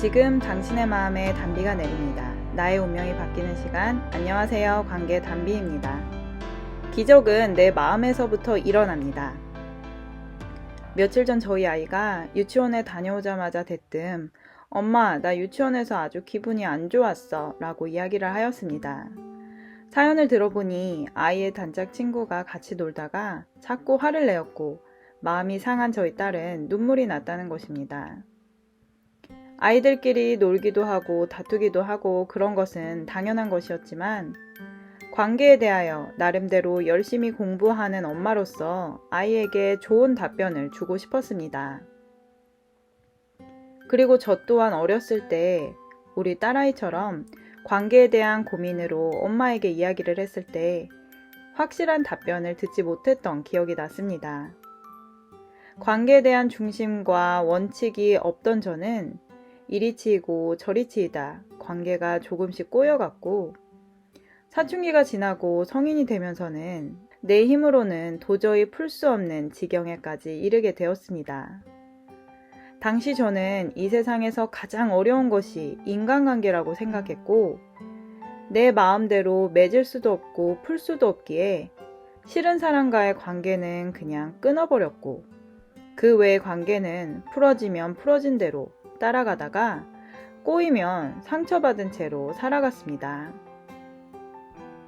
지금 당신의 마음에 단비가 내립니다. 나의 운명이 바뀌는 시간. 안녕하세요. 관계 단비입니다. 기적은 내 마음에서부터 일어납니다. 며칠 전 저희 아이가 유치원에 다녀오자마자 대뜸 엄마, 나 유치원에서 아주 기분이 안 좋았어 라고 이야기를 하였습니다. 사연을 들어보니 아이의 단짝 친구가 같이 놀다가 자꾸 화를 내었고 마음이 상한 저희 딸은 눈물이 났다는 것입니다. 아이들끼리 놀기도 하고 다투기도 하고 그런 것은 당연한 것이었지만 관계에 대하여 나름대로 열심히 공부하는 엄마로서 아이에게 좋은 답변을 주고 싶었습니다. 그리고 저 또한 어렸을 때 우리 딸아이처럼 관계에 대한 고민으로 엄마에게 이야기를 했을 때 확실한 답변을 듣지 못했던 기억이 났습니다. 관계에 대한 중심과 원칙이 없던 저는 이리 치이고 저리 치이다 관계가 조금씩 꼬여갔고 사춘기가 지나고 성인이 되면서는 내 힘으로는 도저히 풀 수 없는 지경에까지 이르게 되었습니다. 당시 저는 이 세상에서 가장 어려운 것이 인간관계라고 생각했고 내 마음대로 맺을 수도 없고 풀 수도 없기에 싫은 사람과의 관계는 그냥 끊어버렸고 그 외의 관계는 풀어지면 풀어진 대로 따라가다가 꼬이면 상처받은 채로 살아갔습니다.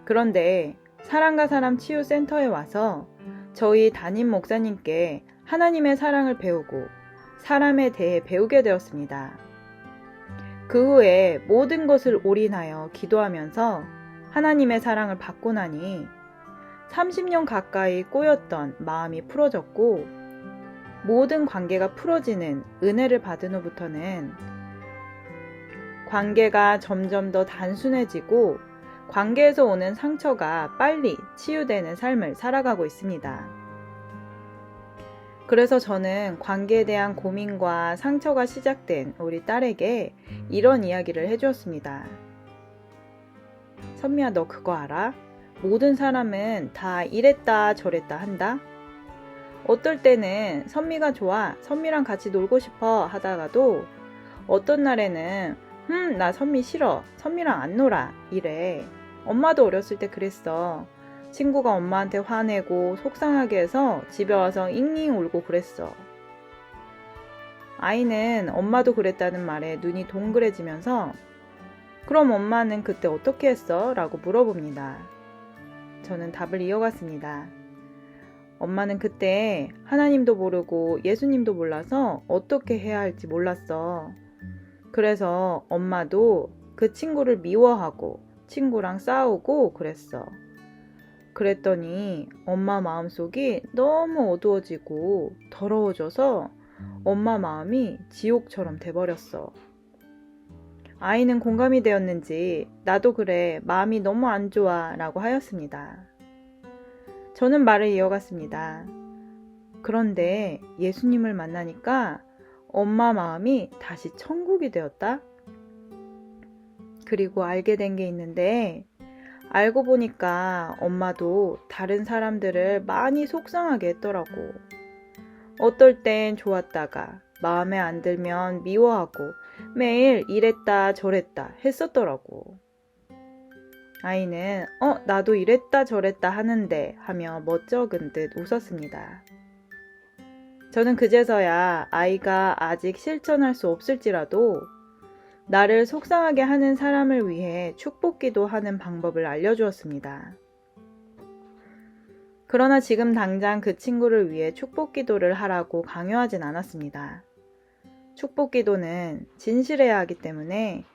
그런데 사람과 사람 치유센터에 와서 저희 담임 목사님께 하나님의 사랑을 배우고 사람에 대해 배우게 되었습니다. 그 후에 모든 것을 올인하여 기도하면서 하나님의 사랑을 받고 나니 30년 가까이 꼬였던 마음이 풀어졌고 모든 관계가 풀어지는 은혜를 받은 후부터는 관계가 점점 더 단순해지고 관계에서 오는 상처가 빨리 치유되는 삶을 살아가고 있습니다. 그래서 저는 관계에 대한 고민과 상처가 시작된 우리 딸에게 이런 이야기를 해주었습니다. 선미야, 너 그거 알아? 모든 사람은 다 이랬다 저랬다 한다? 어떨 때는 선미가 좋아, 선미랑 같이 놀고 싶어 하다가도 어떤 날에는 나 선미 싫어, 선미랑 안 놀아 이래. 엄마도 어렸을 때 그랬어. 친구가 엄마한테 화내고 속상하게 해서 집에 와서 잉잉 울고 그랬어. 아이는 엄마도 그랬다는 말에 눈이 동그래지면서 그럼 엄마는 그때 어떻게 했어? 라고 물어봅니다. 저는 답을 이어갔습니다. 엄마는 그때 하나님도 모르고 예수님도 몰라서 어떻게 해야 할지 몰랐어. 그래서 엄마도 그 친구를 미워하고 친구랑 싸우고 그랬어. 그랬더니 엄마 마음속이 너무 어두워지고 더러워져서 엄마 마음이 지옥처럼 돼버렸어. 아이는 공감이 되었는지 나도 그래, 마음이 너무 안 좋아 라고 하였습니다. 저는 말을 이어갔습니다. 그런데 예수님을 만나니까 엄마 마음이 다시 천국이 되었다? 그리고 알게 된 게 있는데 알고 보니까 엄마도 다른 사람들을 많이 속상하게 했더라고. 어떨 땐 좋았다가 마음에 안 들면 미워하고 매일 이랬다 저랬다 했었더라고. 아이는 나도 이랬다 저랬다 하는데 하며 멋쩍은 듯 웃었습니다. 저는 그제서야 아이가 아직 실천할 수 없을지라도 나를 속상하게 하는 사람을 위해 축복기도 하는 방법을 알려주었습니다. 그러나 지금 당장 그 친구를 위해 축복기도를 하라고 강요하진 않았습니다. 축복기도는 진실해야 하기 때문에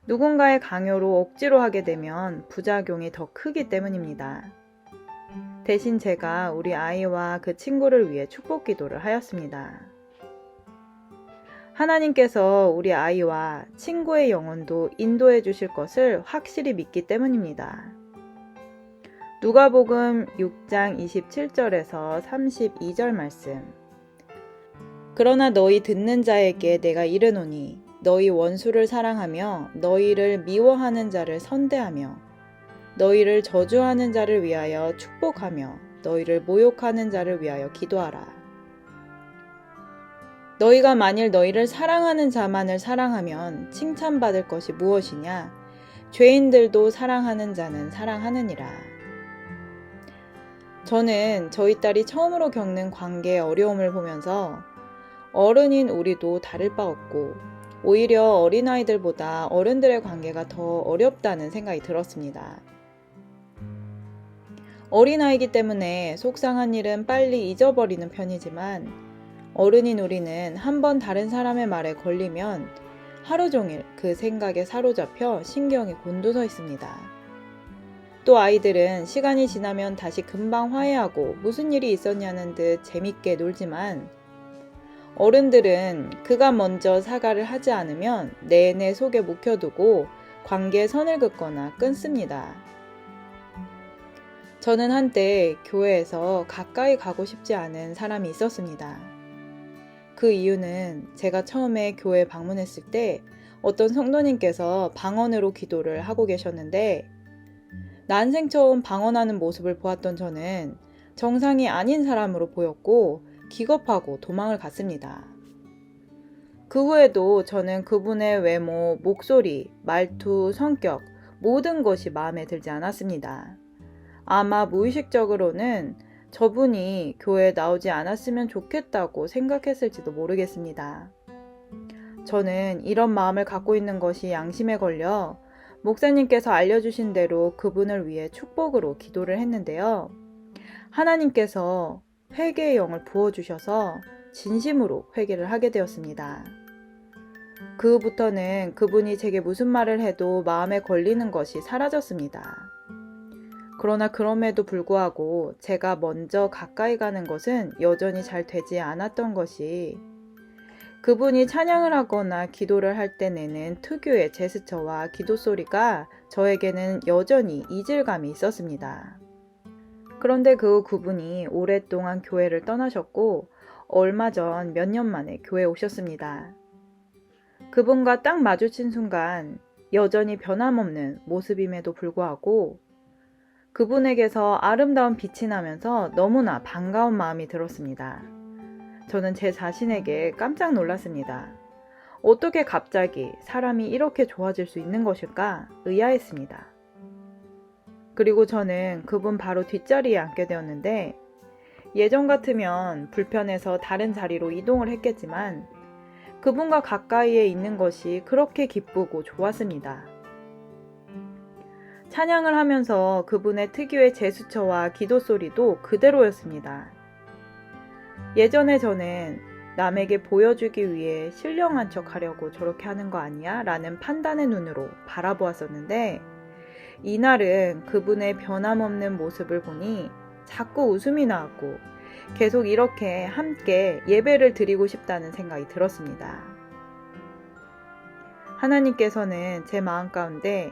누군가의 강요로 억지로 하게 되면 부작용이 더 크기 때문입니다. 대신 제가 우리 아이와 그 친구를 위해 축복기도를 하였습니다. 하나님께서 우리 아이와 친구의 영혼도 인도해 주실 것을 확실히 믿기 때문입니다. 누가복음 6장 27절에서 32절 말씀. 그러나 너희 듣는 자에게 내가 이르노니 너희 원수를 사랑하며 너희를 미워하는 자를 선대하며 너희를 저주하는 자를 위하여 축복하며 너희를 모욕하는 자를 위하여 기도하라. 너희가 만일 너희를 사랑하는 자만을 사랑하면 칭찬받을 것이 무엇이냐? 죄인들도 사랑하는 자는 사랑하느니라. 저는 저희 딸이 처음으로 겪는 관계의 어려움을 보면서 어른인 우리도 다를 바 없고 오히려 어린아이들보다 어른들의 관계가 더 어렵다는 생각이 들었습니다. 어린아이기 때문에 속상한 일은 빨리 잊어버리는 편이지만 어른인 우리는 한번 다른 사람의 말에 걸리면 하루 종일 그 생각에 사로잡혀 신경이 곤두서 있습니다. 또 아이들은 시간이 지나면 다시 금방 화해하고 무슨 일이 있었냐는 듯 재밌게 놀지만 어른들은 그가 먼저 사과를 하지 않으면 내내 속에 묵혀두고 관계에 선을 긋거나 끊습니다. 저는 한때 교회에서 가까이 가고 싶지 않은 사람이 있었습니다. 그 이유는 제가 처음에 교회에 방문했을 때 어떤 성도님께서 방언으로 기도를 하고 계셨는데 난생 처음 방언하는 모습을 보았던 저는 정상이 아닌 사람으로 보였고 기겁하고 도망을 갔습니다. 그 후에도 저는 그분의 외모, 목소리, 말투, 성격 모든 것이 마음에 들지 않았습니다. 아마 무의식적으로는 저분이 교회에 나오지 않았으면 좋겠다고 생각했을지도 모르겠습니다. 저는 이런 마음을 갖고 있는 것이 양심에 걸려 목사님께서 알려주신 대로 그분을 위해 축복으로 기도를 했는데요. 하나님께서 회개의 영을 부어주셔서 진심으로 회개를 하게 되었습니다. 그 후부터는 그분이 제게 무슨 말을 해도 마음에 걸리는 것이 사라졌습니다. 그러나 그럼에도 불구하고 제가 먼저 가까이 가는 것은 여전히 잘 되지 않았던 것이 그분이 찬양을 하거나 기도를 할 때 내는 특유의 제스처와 기도 소리가 저에게는 여전히 이질감이 있었습니다. 그런데 그 그분이 오랫동안 교회를 떠나셨고 얼마 전 몇 년 만에 교회에 오셨습니다. 그분과 딱 마주친 순간 여전히 변함없는 모습임에도 불구하고 그분에게서 아름다운 빛이 나면서 너무나 반가운 마음이 들었습니다. 저는 제 자신에게 깜짝 놀랐습니다. 어떻게 갑자기 사람이 이렇게 좋아질 수 있는 것일까 의아했습니다. 그리고 저는 그분 바로 뒷자리에 앉게 되었는데 예전 같으면 불편해서 다른 자리로 이동을 했겠지만 그분과 가까이에 있는 것이 그렇게 기쁘고 좋았습니다. 찬양을 하면서 그분의 특유의 제스처와 기도 소리도 그대로였습니다. 예전에 저는 남에게 보여주기 위해 신령한 척 하려고 저렇게 하는 거 아니야? 라는 판단의 눈으로 바라보았었는데 이날은 그분의 변함없는 모습을 보니 자꾸 웃음이 나왔고 계속 이렇게 함께 예배를 드리고 싶다는 생각이 들었습니다. 하나님께서는 제 마음 가운데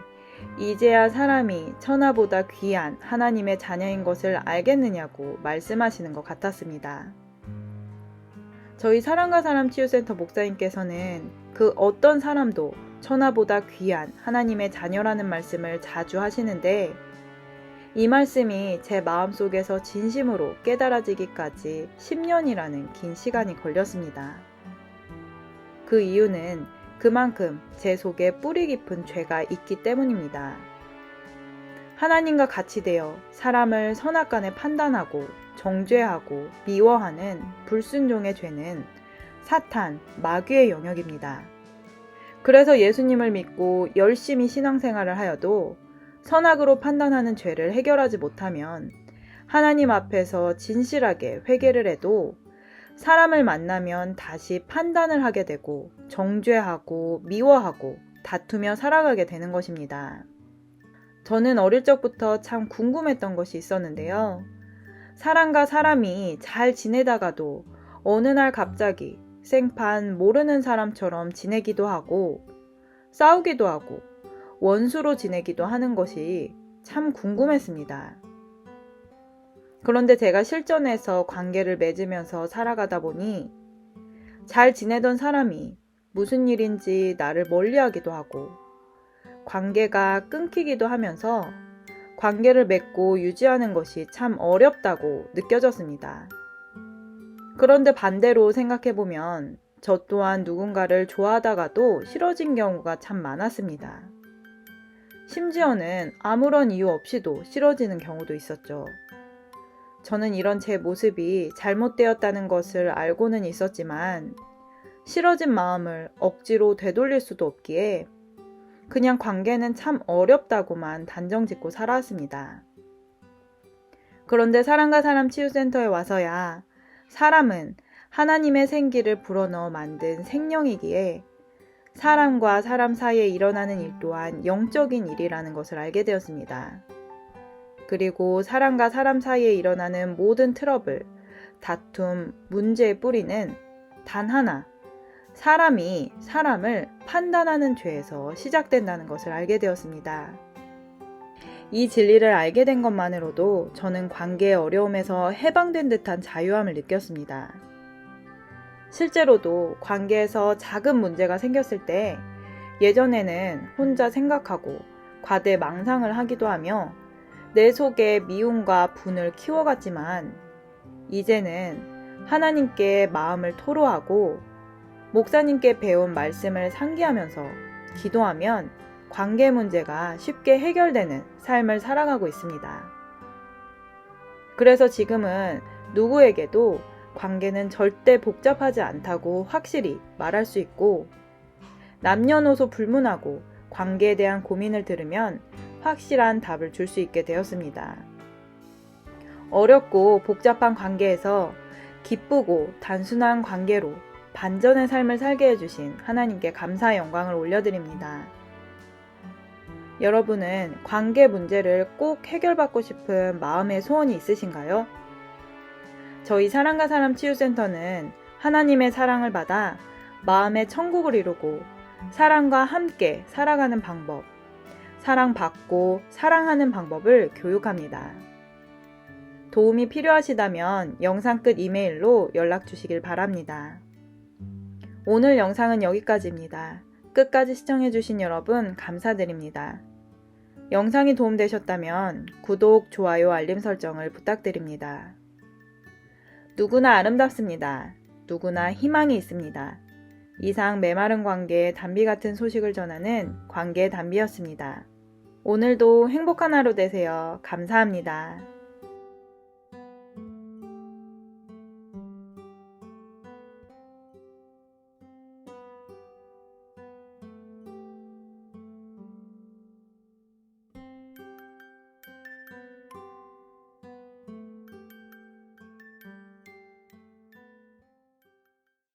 이제야 사람이 천하보다 귀한 하나님의 자녀인 것을 알겠느냐고 말씀하시는 것 같았습니다. 저희 사랑과 사람 치유센터 목사님께서는 그 어떤 사람도 천하보다 귀한 하나님의 자녀라는 말씀을 자주 하시는데 이 말씀이 제 마음속에서 진심으로 깨달아지기까지 10년이라는 긴 시간이 걸렸습니다. 그 이유는 그만큼 제 속에 뿌리 깊은 죄가 있기 때문입니다. 하나님과 같이 되어 사람을 선악간에 판단하고 정죄하고 미워하는 불순종의 죄는 사탄, 마귀의 영역입니다. 그래서 예수님을 믿고 열심히 신앙생활을 하여도 선악으로 판단하는 죄를 해결하지 못하면 하나님 앞에서 진실하게 회개를 해도 사람을 만나면 다시 판단을 하게 되고 정죄하고 미워하고 다투며 살아가게 되는 것입니다. 저는 어릴 적부터 참 궁금했던 것이 있었는데요. 사람과 사람이 잘 지내다가도 어느 날 갑자기 생판 모르는 사람처럼 지내기도 하고 싸우기도 하고 원수로 지내기도 하는 것이 참 궁금했습니다. 그런데 제가 실전에서 관계를 맺으면서 살아가다 보니 잘 지내던 사람이 무슨 일인지 나를 멀리하기도 하고 관계가 끊기기도 하면서 관계를 맺고 유지하는 것이 참 어렵다고 느껴졌습니다. 그런데 반대로 생각해보면 저 또한 누군가를 좋아하다가도 싫어진 경우가 참 많았습니다. 심지어는 아무런 이유 없이도 싫어지는 경우도 있었죠. 저는 이런 제 모습이 잘못되었다는 것을 알고는 있었지만 싫어진 마음을 억지로 되돌릴 수도 없기에 그냥 관계는 참 어렵다고만 단정 짓고 살아왔습니다. 그런데 사람과 사람 치유센터에 와서야 사람은 하나님의 생기를 불어넣어 만든 생명이기에 사람과 사람 사이에 일어나는 일 또한 영적인 일이라는 것을 알게 되었습니다. 그리고 사람과 사람 사이에 일어나는 모든 트러블, 다툼, 문제의 뿌리는 단 하나, 사람이 사람을 판단하는 죄에서 시작된다는 것을 알게 되었습니다. 이 진리를 알게 된 것만으로도 저는 관계의 어려움에서 해방된 듯한 자유함을 느꼈습니다. 실제로도 관계에서 작은 문제가 생겼을 때 예전에는 혼자 생각하고 과대 망상을 하기도 하며 내 속에 미움과 분을 키워갔지만 이제는 하나님께 마음을 토로하고 목사님께 배운 말씀을 상기하면서 기도하면 관계 문제가 쉽게 해결되는 삶을 살아가고 있습니다. 그래서 지금은 누구에게도 관계는 절대 복잡하지 않다고 확실히 말할 수 있고 남녀노소 불문하고 관계에 대한 고민을 들으면 확실한 답을 줄 수 있게 되었습니다. 어렵고 복잡한 관계에서 기쁘고 단순한 관계로 반전의 삶을 살게 해주신 하나님께 감사의 영광을 올려드립니다. 여러분은 관계 문제를 꼭 해결받고 싶은 마음의 소원이 있으신가요? 저희 사람과 사람 치유센터는 하나님의 사랑을 받아 마음의 천국을 이루고 사랑과 함께 살아가는 방법, 사랑받고 사랑하는 방법을 교육합니다. 도움이 필요하시다면 영상 끝 이메일로 연락 주시길 바랍니다. 오늘 영상은 여기까지입니다. 끝까지 시청해주신 여러분 감사드립니다. 영상이 도움되셨다면 구독, 좋아요, 알림 설정을 부탁드립니다. 누구나 아름답습니다. 누구나 희망이 있습니다. 이상 메마른 관계의 단비 같은 소식을 전하는 관계의 단비였습니다. 오늘도 행복한 하루 되세요. 감사합니다.